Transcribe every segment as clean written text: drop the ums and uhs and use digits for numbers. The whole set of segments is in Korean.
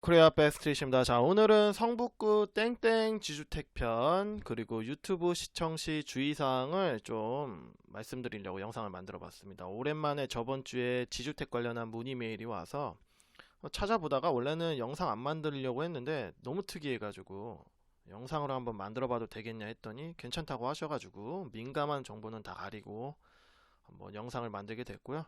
코리아 베스트리십니다. 자, 오늘은 성북구 땡땡 지주택 편 그리고 유튜브 시청 시 주의사항을 좀 말씀드리려고 영상을 만들어 봤습니다. 오랜만에 저번 주에 지주택 관련한 문의 메일이 와서 찾아보다가 원래는 영상 안 만들려고 했는데 너무 특이해가지고 영상으로 한번 만들어 봐도 되겠냐 했더니 괜찮다고 하셔가지고 민감한 정보는 다 가리고 한번 영상을 만들게 됐고요.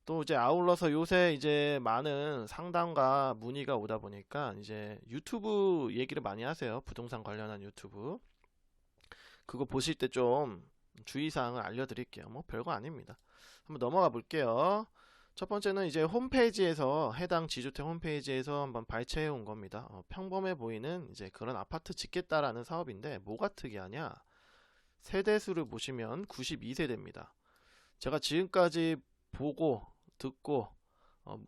또 이제 아울러서 요새 이제 많은 상담과 문의가 오다 보니까 이제 유튜브 얘기를 많이 하세요. 부동산 관련한 유튜브. 그거 보실 때 좀 주의사항을 알려드릴게요. 뭐 별거 아닙니다. 한번 넘어가 볼게요. 첫 번째는 이제 홈페이지에서 해당 지주택 홈페이지에서 한번 발췌해 온 겁니다. 평범해 보이는 이제 그런 아파트 짓겠다라는 사업인데 뭐가 특이하냐? 세대수를 보시면 92세대입니다. 제가 지금까지 보고 듣고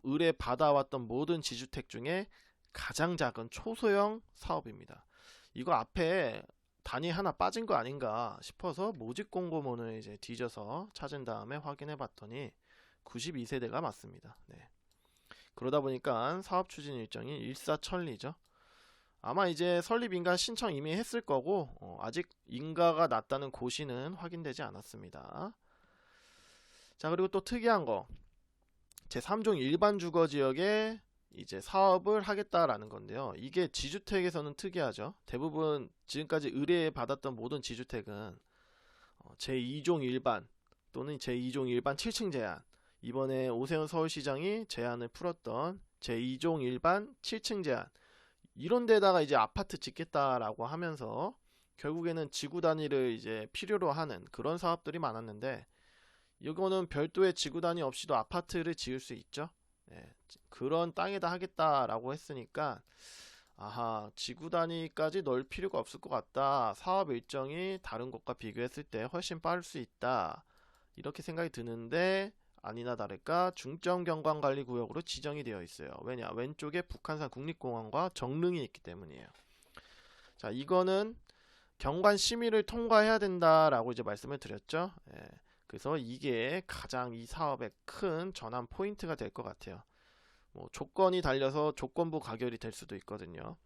의뢰 받아왔던 모든 지주택 중에 가장 작은 초소형 사업입니다. 이거 앞에 단위 하나 빠진 거 아닌가 싶어서 모집 공고문을 이제 뒤져서 찾은 다음에 확인해 봤더니 92세대가 맞습니다. 네. 그러다 보니까 사업 추진 일정이 일사천리죠. 아마 이제 설립 인가 신청 이미 했을 거고 아직 인가가 났다는 고시는 확인되지 않았습니다. 자, 그리고 또 특이한 거 제3종 일반 주거 지역에 이제 사업을 하겠다라는 건데요. 이게 지주택에서는 특이하죠. 대부분 지금까지 의뢰 받았던 모든 지주택은 제2종 일반 또는 제2종 일반 7층 제한, 이번에 오세훈 서울시장이 제한을 풀었던 제2종 일반 7층 제한, 이런 데다가 이제 아파트 짓겠다라고 하면서 결국에는 지구 단위를 이제 필요로 하는 그런 사업들이 많았는데, 이거는 별도의 지구 단위 없이도 아파트를 지을 수 있죠. 예, 그런 땅에다 하겠다라고 했으니까 아하, 지구 단위까지 넣을 필요가 없을 것 같다. 사업 일정이 다른 곳과 비교했을 때 훨씬 빠를 수 있다. 이렇게 생각이 드는데 아니나 다를까 중점 경관관리구역으로 지정이 되어 있어요. 왜냐? 왼쪽에 북한산 국립공원과 정릉이 있기 때문이에요. 자, 이거는 경관 심의를 통과해야 된다라고 이제 말씀을 드렸죠. 예. 그래서 이게 가장 이 사업의 큰 전환 포인트가 될 것 같아요. 뭐 조건이 달려서 조건부 가결이 될 수도 있거든요.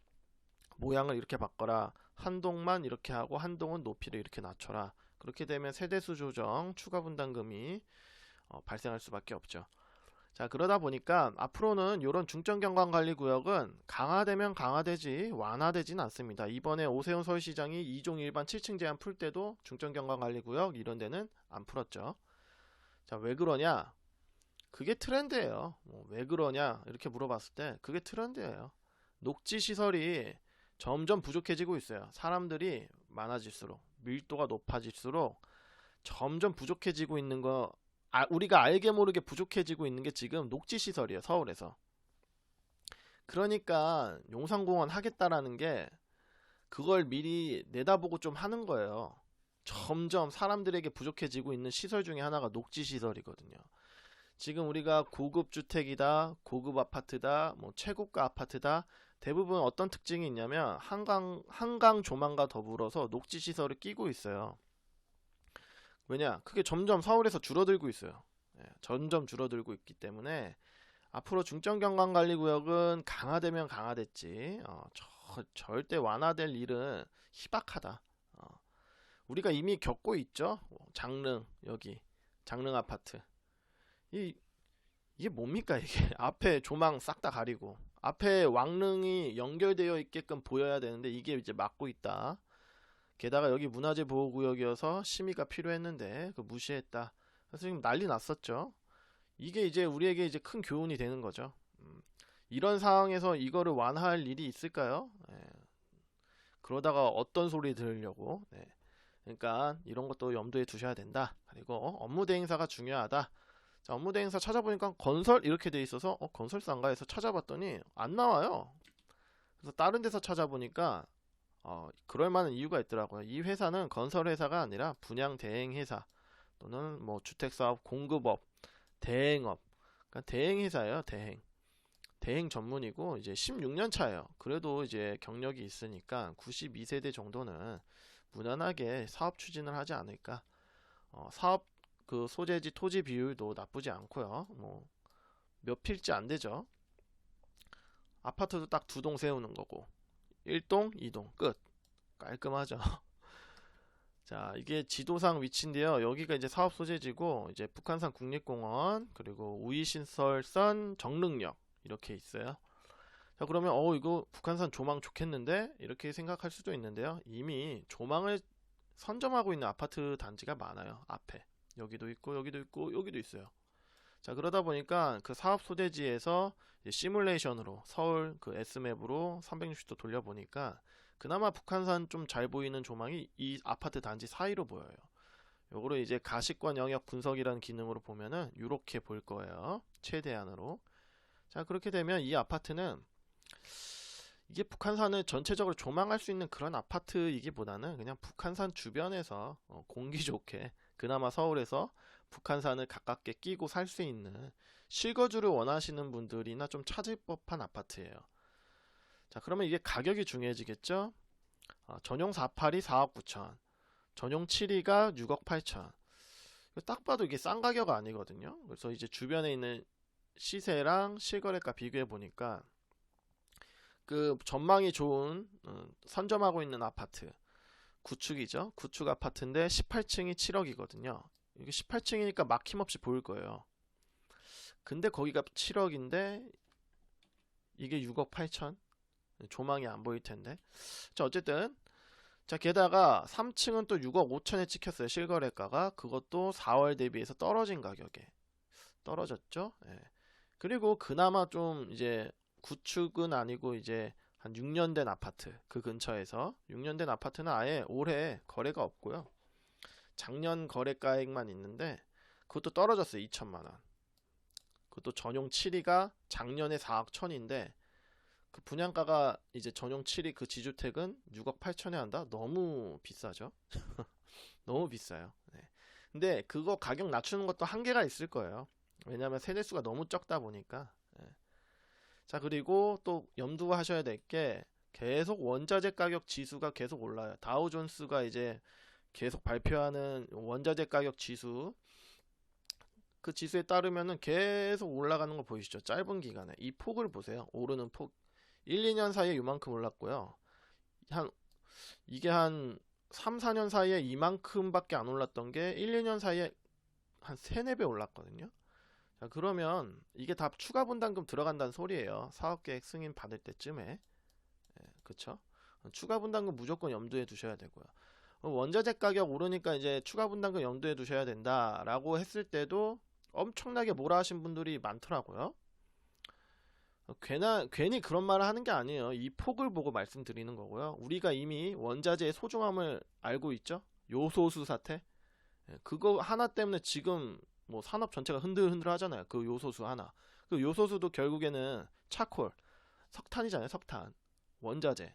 모양을 이렇게 바꿔라. 한 동만 이렇게 하고 한 동은 높이를 이렇게 낮춰라. 그렇게 되면 세대수 조정, 추가 분담금이 발생할 수밖에 없죠. 자, 그러다 보니까 앞으로는 이런 중점경관관리구역은 강화되면 강화되지 완화되진 않습니다. 이번에 오세훈 서울시장이 2종 일반 7층 제한 풀 때도 중점경관관리구역 이런 데는 안 풀었죠. 자, 왜 그러냐? 그게 트렌드예요. 왜 그러냐? 이렇게 물어봤을 때 그게 트렌드예요. 녹지 시설이 점점 부족해지고 있어요. 사람들이 많아질수록, 밀도가 높아질수록 점점 부족해지고 있는 거, 우리가 알게 모르게 부족해지고 있는 게 지금 녹지시설이에요, 서울에서. 그러니까 용산공원 하겠다라는 게 그걸 미리 내다보고 좀 하는 거예요. 점점 사람들에게 부족해지고 있는 시설 중에 하나가 녹지시설이거든요. 지금 우리가 고급 주택이다, 고급 아파트다, 뭐 최고가 아파트다, 대부분 어떤 특징이 있냐면 한강 조망과 더불어서 녹지시설을 끼고 있어요. 왜냐? 그게 점점 서울에서 줄어들고 있어요. 예, 점점 줄어들고 있기 때문에 앞으로 중점경관관리구역은 강화되면 강화됐지 절대 완화될 일은 희박하다. 우리가 이미 겪고 있죠. 장릉 여기 장릉 아파트 이 이게 뭡니까 이게 앞에 조망 싹 다 가리고 앞에 왕릉이 연결되어 있게끔 보여야 되는데 이게 이제 막고 있다. 게다가 여기 문화재 보호구역이어서 심의가 필요했는데 그 무시했다. 그래서 지금 난리 났었죠. 이게 이제 우리에게 이제 큰 교훈이 되는 거죠. 이런 상황에서 이거를 완화할 일이 있을까요? 예, 그러다가 어떤 소리 들으려고. 네. 그러니까 이런 것도 염두에 두셔야 된다. 그리고 업무 대행사가 중요하다. 자, 업무 대행사 찾아보니까 건설 이렇게 돼 있어서 건설사인가 해서 찾아봤더니 안 나와요. 그래서 다른 데서 찾아보니까 그럴 만한 이유가 있더라고요. 이 회사는 건설 회사가 아니라 분양 대행 회사 또는 뭐 주택사업 공급업, 대행업. 그러니까 대행 회사예요. 대행 전문이고 이제 16년 차예요. 그래도 이제 경력이 있으니까 92세대 정도는 무난하게 사업 추진을 하지 않을까. 사업 그 소재지 토지 비율도 나쁘지 않고요. 뭐 몇 필지 안 되죠. 아파트도 딱 2동 세우는 거고 1동, 2동 끝. 깔끔하죠. 자, 이게 지도상 위치인데요. 여기가 이제 사업 소재지고 이제 북한산 국립공원 그리고 우이신설선 정릉역 이렇게 있어요. 자, 그러면 이거 북한산 조망 좋겠는데 이렇게 생각할 수도 있는데요. 이미 조망을 선점하고 있는 아파트 단지가 많아요. 앞에 여기도 있고 여기도 있고 여기도 있어요. 자, 그러다 보니까 그 사업 소재지에서 이제 시뮬레이션으로 서울 그 S맵으로 360도 돌려보니까 그나마 북한산 좀 잘 보이는 조망이 이 아파트 단지 사이로 보여요. 요거를 이제 가시권 영역 분석이라는 기능으로 보면은 이렇게 보일 거예요. 최대한으로. 자, 그렇게 되면 이 아파트는 이게 북한산을 전체적으로 조망할 수 있는 그런 아파트이기보다는 그냥 북한산 주변에서 공기 좋게 그나마 서울에서 북한산을 가깝게 끼고 살 수 있는 실거주를 원하시는 분들이나 좀 찾을 법한 아파트예요. 자, 그러면 이게 가격이 중요해지겠죠? 전용 482 4억 9천, 전용 7위가 6억 8천. 딱 봐도 이게 싼 가격 아니거든요. 그래서 이제 주변에 있는 시세랑 실거래가 비교해 보니까 그 전망이 좋은 선점하고 있는 아파트 구축이죠. 구축 아파트인데 18층이 7억이거든요. 이게 18층이니까 막힘없이 보일 거예요. 근데 거기가 7억인데 이게 6억 8천? 조망이 안 보일 텐데. 자, 어쨌든 자, 게다가 3층은 또 6억 5천에 찍혔어요. 실거래가가. 그것도 4월 대비해서 떨어진 가격에 떨어졌죠. 예. 그리고 그나마 좀 이제 구축은 아니고 이제 한 6년 된 아파트 그 근처에서 6년 된 아파트는 아예 올해 거래가 없고요. 작년 거래가액만 있는데 그것도 떨어졌어요. 2천만 원. 그것도 전용 7위가 작년에 4억 천인데 그 분양가가 이제 전용 7위 그 지주택은 6억 8천에 한다? 너무 비싸죠? 너무 비싸요. 네. 근데 그거 가격 낮추는 것도 한계가 있을 거예요. 왜냐하면 세대수가 너무 적다 보니까. 네. 자, 그리고 또 염두하셔야 될 게 계속 원자재 가격 지수가 계속 올라요. 다우존스가 이제 계속 발표하는 원자재 가격 지수 그 지수에 따르면은 계속 올라가는 거 보이시죠? 짧은 기간에 이 폭을 보세요. 오르는 폭 1, 2년 사이에 이만큼 올랐고요. 이게 한 3, 4년 사이에 이만큼밖에 안 올랐던 게 1, 2년 사이에 한 3, 4배 올랐거든요. 자, 그러면 이게 다 추가 분담금 들어간다는 소리예요. 사업계획 승인 받을 때쯤에. 그쵸? 추가 분담금 무조건 염두에 두셔야 되고요. 원자재 가격 오르니까 이제 추가 분담금 염두에 두셔야 된다라고 했을 때도 엄청나게 뭐라 하신 분들이 많더라고요. 괜히 그런 말을 하는 게 아니에요. 이 폭을 보고 말씀드리는 거고요. 우리가 이미 원자재의 소중함을 알고 있죠. 요소수 사태. 그거 하나 때문에 지금 뭐 산업 전체가 흔들흔들 하잖아요. 그 요소수 하나. 그 요소수도 결국에는 차콜, 석탄이잖아요. 석탄. 원자재.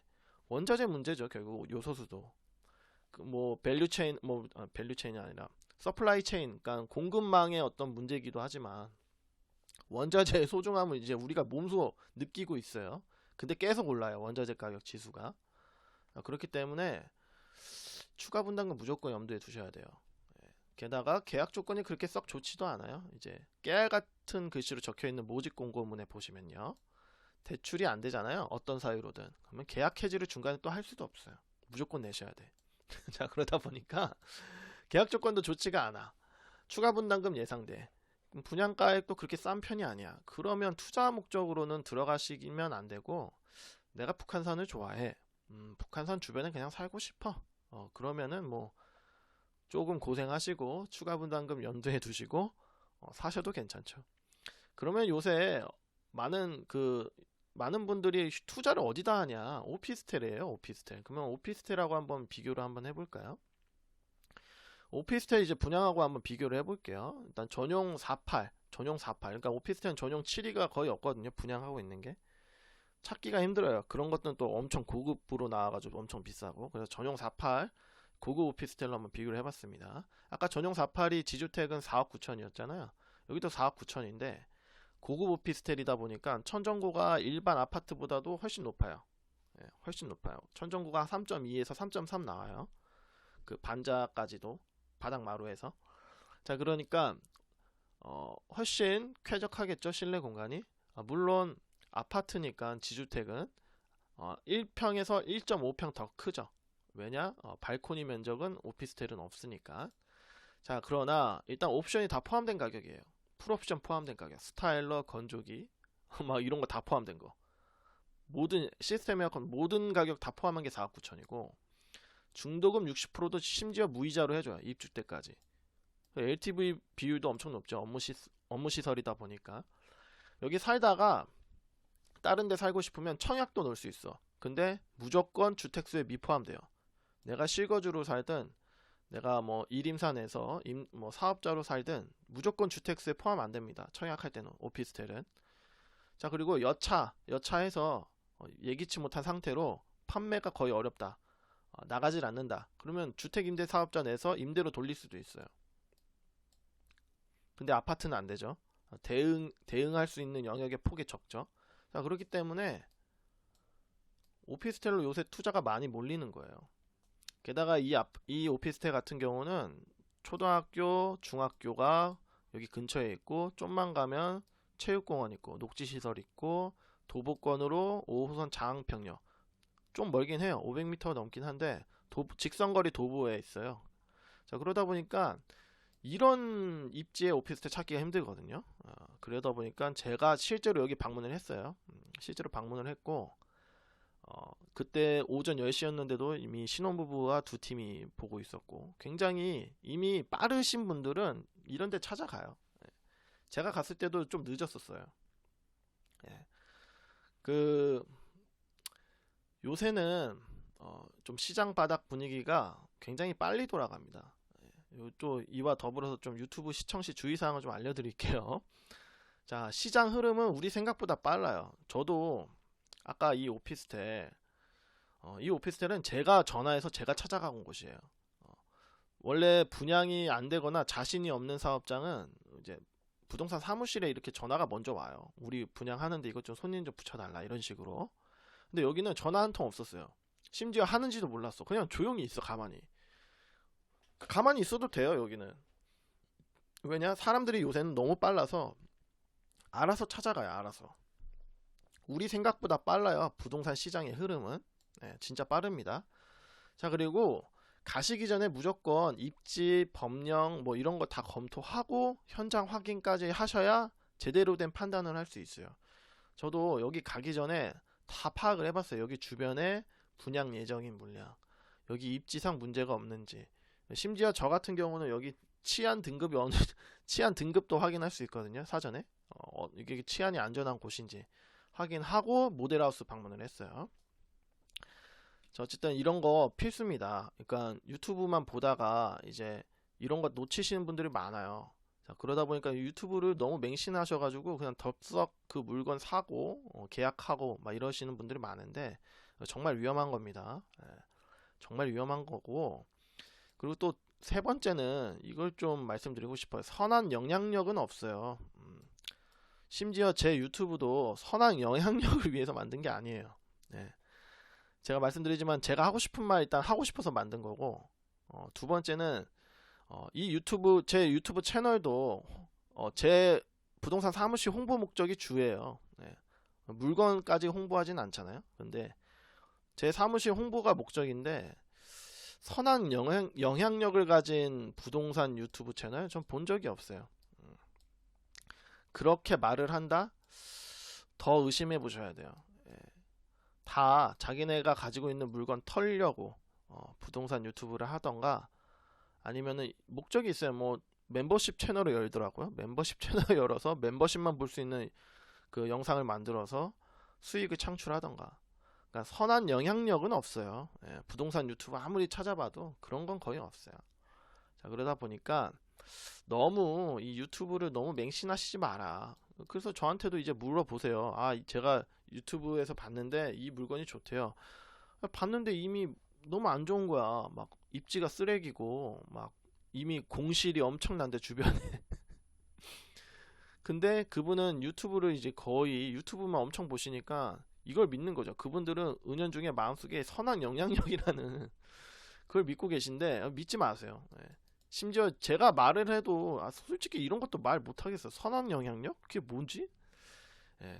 원자재 문제죠. 결국 요소수도. 그 뭐 밸류체인 밸류체인이 아니라 서플라이 체인, 그러니까 공급망의 어떤 문제이기도 하지만 원자재의 소중함을 이제 우리가 몸소 느끼고 있어요. 근데 계속 올라요. 원자재 가격 지수가. 그렇기 때문에 추가 분담금 무조건 염두에 두셔야 돼요. 게다가 계약 조건이 그렇게 썩 좋지도 않아요. 이제 깨알 같은 글씨로 적혀 있는 모집 공고문에 보시면요. 대출이 안 되잖아요. 어떤 사유로든. 그러면 계약 해지를 중간에 또 할 수도 없어요. 무조건 내셔야 돼. 자, 그러다 보니까 계약 조건도 좋지가 않아. 추가 분담금 예상돼. 분양가액도 그렇게 싼 편이 아니야. 그러면 투자 목적으로는 들어가시면 안 되고 내가 북한산을 좋아해. 북한산 주변에 그냥 살고 싶어. 그러면은 뭐 조금 고생하시고 추가 분담금 염두에 두시고 사셔도 괜찮죠. 그러면 요새 많은 분들이 투자를 어디다 하냐? 오피스텔이에요, 오피스텔. 그러면 오피스텔하고 한번 비교를 한번 해볼까요? 오피스텔 이제 분양하고 한번 비교를 해볼게요. 일단 전용 48. 그러니까 오피스텔은 전용 7위가 거의 없거든요. 분양하고 있는 게. 찾기가 힘들어요. 그런 것들은 또 엄청 고급으로 나와가지고 엄청 비싸고. 그래서 전용 48 고급 오피스텔로 한번 비교를 해봤습니다. 아까 전용 48이 지주택은 4억 9천이었잖아요. 여기도 4억 9천인데 고급 오피스텔이다 보니까 천정고가 일반 아파트보다도 훨씬 높아요. 훨씬 높아요. 천정고가 3.2에서 3.3 나와요. 그 반자까지도 바닥 마루에서. 자, 그러니까 훨씬 쾌적하겠죠, 실내 공간이. 물론 아파트니까 지주택은 1평에서 1.5평 더 크죠. 왜냐? 발코니 면적은 오피스텔은 없으니까. 자, 그러나 일단 옵션이 다 포함된 가격이에요. 풀옵션 포함된 가격. 스타일러, 건조기, 막 이런 거 다 포함된 거. 모든 시스템 에어컨 모든 가격 다 포함한 게 4억 9천이고 중도금 60%도 심지어 무이자로 해줘요. 입주 때까지. LTV 비율도 엄청 높죠. 업무 시설이다 보니까. 여기 살다가 다른 데 살고 싶으면 청약도 넣을 수 있어. 근데 무조건 주택수에 미포함돼요. 내가 실거주로 살든 내가 뭐 일임산에서 뭐 사업자로 살든 무조건 주택수에 포함 안 됩니다. 청약할 때는 오피스텔은. 자, 그리고 여차해서 예기치 못한 상태로 판매가 거의 어렵다. 나가질 않는다. 그러면 주택임대사업자 내서 임대로 돌릴 수도 있어요. 근데 아파트는 안 되죠. 대응할 수 있는 영역의 폭이 적죠. 자, 그렇기 때문에 오피스텔로 요새 투자가 많이 몰리는 거예요. 게다가 이 오피스텔 같은 경우는 초등학교, 중학교가 여기 근처에 있고 좀만 가면 체육공원 있고 녹지시설 있고 도보권으로 5호선 장항평역 좀 멀긴 해요. 500m 넘긴 한데 직선거리 도보에 있어요. 자, 그러다 보니까 이런 입지의 오피스텔 찾기가 힘들거든요. 그러다 보니까 제가 실제로 여기 방문을 했어요. 실제로 방문을 했고 그때 오전 10시였는데도 이미 신혼부부와 두 팀이 보고 있었고 굉장히 이미 빠르신 분들은 이런 데 찾아가요. 제가 갔을 때도 좀 늦었었어요. 예. 그 요새는 좀 시장 바닥 분위기가 굉장히 빨리 돌아갑니다. 또 이와 더불어서 좀 유튜브 시청시 주의사항을 좀 알려드릴게요. 자, 시장 흐름은 우리 생각보다 빨라요. 저도 아까 이 오피스텔은 제가 전화해서 제가 찾아간 곳이에요. 원래 분양이 안 되거나 자신이 없는 사업장은 이제 부동산 사무실에 이렇게 전화가 먼저 와요. 우리 분양하는데 이것 좀 손님 좀 붙여달라 이런 식으로. 근데 여기는 전화 한 통 없었어요. 심지어 하는지도 몰랐어. 그냥 조용히 있어. 가만히 있어도 돼요. 여기는. 왜냐? 사람들이 요새는 너무 빨라서 알아서 찾아가요. 알아서. 우리 생각보다 빨라요. 부동산 시장의 흐름은. 네, 진짜 빠릅니다. 자, 그리고 가시기 전에 무조건 입지, 법령 뭐 이런 거 다 검토하고 현장 확인까지 하셔야 제대로 된 판단을 할 수 있어요. 저도 여기 가기 전에 다 파악을 해봤어요. 여기 주변에 분양 예정인 물량, 여기 입지상 문제가 없는지, 심지어 저 같은 경우는 여기 치안 등급이 어느 치안 등급도 확인할 수 있거든요. 사전에 이게 치안이 안전한 곳인지 확인하고 모델하우스 방문을 했어요. 자, 어쨌든 이런 거 필수입니다. 그러니까 유튜브만 보다가 이제 이런 거 놓치시는 분들이 많아요. 자, 그러다 보니까 유튜브를 너무 맹신하셔가지고 그냥 덥석 그 물건 사고 계약하고 막 이러시는 분들이 많은데 정말 위험한 겁니다. 정말 위험한 거고, 그리고 또 세 번째는 이걸 좀 말씀드리고 싶어요. 선한 영향력은 없어요. 심지어 제 유튜브도 선한 영향력을 위해서 만든 게 아니에요. 네. 제가 말씀드리지만 제가 하고 싶은 말 일단 하고 싶어서 만든 거고, 두 번째는 제 유튜브 채널도 제 부동산 사무실 홍보 목적이 주예요. 네. 물건까지 홍보하진 않잖아요. 근데 제 사무실 홍보가 목적인데 선한 영향력을 가진 부동산 유튜브 채널 전 본 적이 없어요. 그렇게 말을 한다? 더 의심해 보셔야 돼요. 다 자기네가 가지고 있는 물건 털려고 부동산 유튜브를 하던가 아니면은 목적이 있어요. 뭐 멤버십 채널을 열더라고요. 멤버십 채널을 열어서 멤버십만 볼 수 있는 그 영상을 만들어서 수익을 창출하던가. 그러니까 선한 영향력은 없어요. 부동산 유튜브 아무리 찾아봐도 그런 건 거의 없어요. 자, 그러다 보니까 너무 이 유튜브를 너무 맹신하시지 마라. 그래서 저한테도 이제 물어보세요. 제가 유튜브에서 봤는데 이 물건이 좋대요. 봤는데 이미 너무 안 좋은 거야. 막 입지가 쓰레기고 막 이미 공실이 엄청난데 주변에. 근데 그분은 유튜브를 이제 거의 유튜브만 엄청 보시니까 이걸 믿는 거죠. 그분들은 은연중에 마음속에 선한 영향력이라는 그걸 믿고 계신데 믿지 마세요. 심지어 제가 말을 해도 솔직히 이런 것도 말 못하겠어요. 선한 영향력? 그게 뭔지?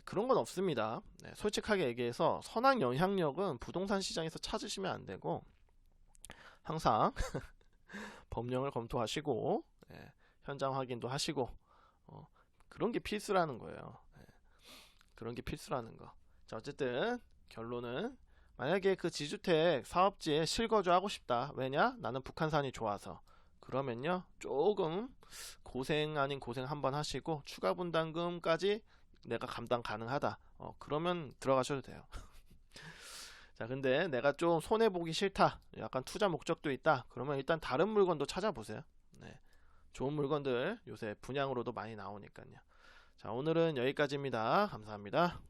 그런 건 없습니다. 솔직하게 얘기해서 선악 영향력은 부동산 시장에서 찾으시면 안 되고 항상 법령을 검토하시고 현장 확인도 하시고 그런 게 필수라는 거예요. 그런 게 필수라는 거. 자, 어쨌든 결론은 만약에 그 지주택 사업지에 실거주 하고 싶다. 왜냐? 나는 북한산이 좋아서. 그러면요, 조금 고생 아닌 고생 한번 하시고 추가 분담금까지 내가 감당 가능하다. 그러면 들어가셔도 돼요. 자, 근데 내가 좀 손해 보기 싫다. 약간 투자 목적도 있다. 그러면 일단 다른 물건도 찾아보세요. 좋은 물건들 요새 분양으로도 많이 나오니까요. 자, 오늘은 여기까지입니다. 감사합니다.